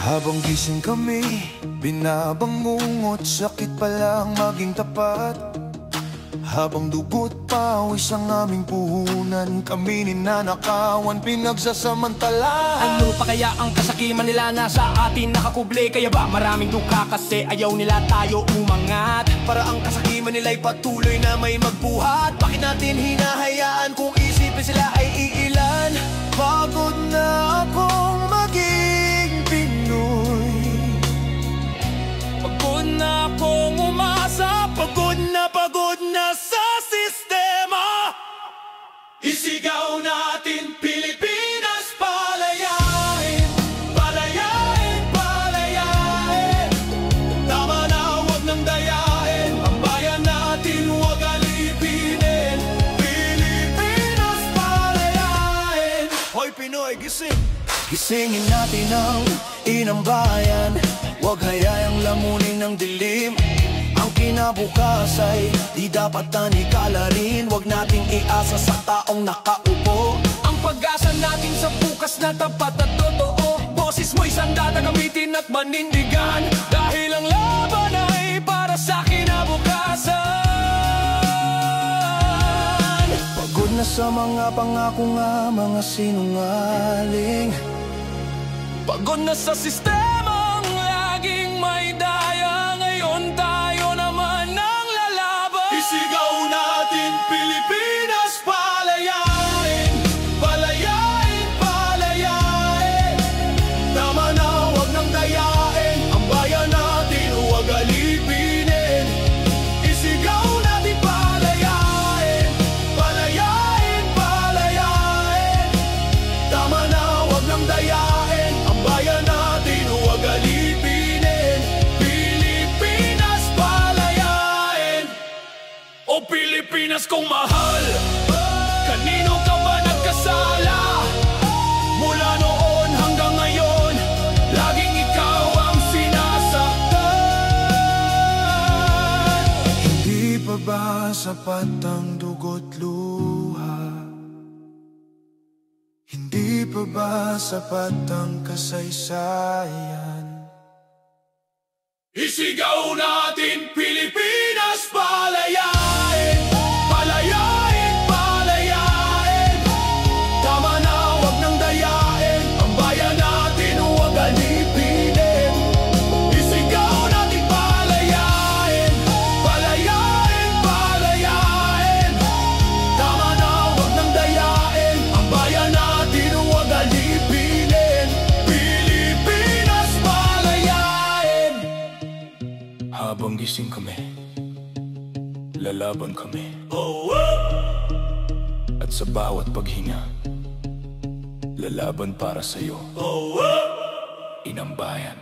Habang gising kami, binabangungot, sakit palang maging tapat. Habang dugo't pawis ang aming puhunan, kami ninanakawan, pinagsasamantalaan. Ano pa kaya ang kasakiman nila na sa atin nakakuble? Kaya ba maraming duka kasi ayaw nila tayo umangat? Para ang kasakiman nila'y patuloy na may magbuhat. Bakit natin hinahayaan kung isipin sila ay iilan? Pagod na akong maging Pinoy, pagod na akong umasa, pagod na sa sistema. isigaw natin Pilipinas, palayain, palayain, palayain. Tama na, huwag nang dayain, ang bayan natin huwag alipinin. Pilipinas, palayain. Hoy Pinoy, gising! Gisingin natin ang inang bayan, huwag hayayang lamunin ng dilim. Ang kinabukas ay di dapat tanikala rin, huwag nating iasa sa taong nakaupo. Ang pag-asa natin sa bukas na tapat at totoo, boses mo'y sanda na gamitin at manindigan, dahil ang laban ay para sa kinabukasan. Pagod na sa mga pangako nga mga sinungaling, pagod na sa sistemang laging may daya. Ngayon tayo naman ang lalaban. isigaw natin Pilipinas, palayain, palayain, palayain. Tama na, huwag nang dayain, ang bayan natin huwag alipinin. Isigaw natin palayain, palayain, palayain. Tama na, huwag nang dayain, ang bayan natin huwag alipinin. Pilipinas, palayain. O Pilipinas kong mahal, kanino ka ba nagkasala? Mula noon hanggang ngayon, laging ikaw ang sinasaktan. Hindi pa ba sapat ang dugo't luha? Hindi pa ba sapat ang kasaysayan? Isigaw natin Pilipinas, Palayain, palayain, palayain. Tama na, huwag nang dayain, ang bayan natin huwag alipinin. Isigaw natin palayain, palayain, palayain. Tama na, huwag nang dayain, ang bayan natin huwag alipinin. Pilipinas, palayain. habang gising kami, lalaban kami. At sa bawat paghinga, lalaban para sa'yo, inang bayan.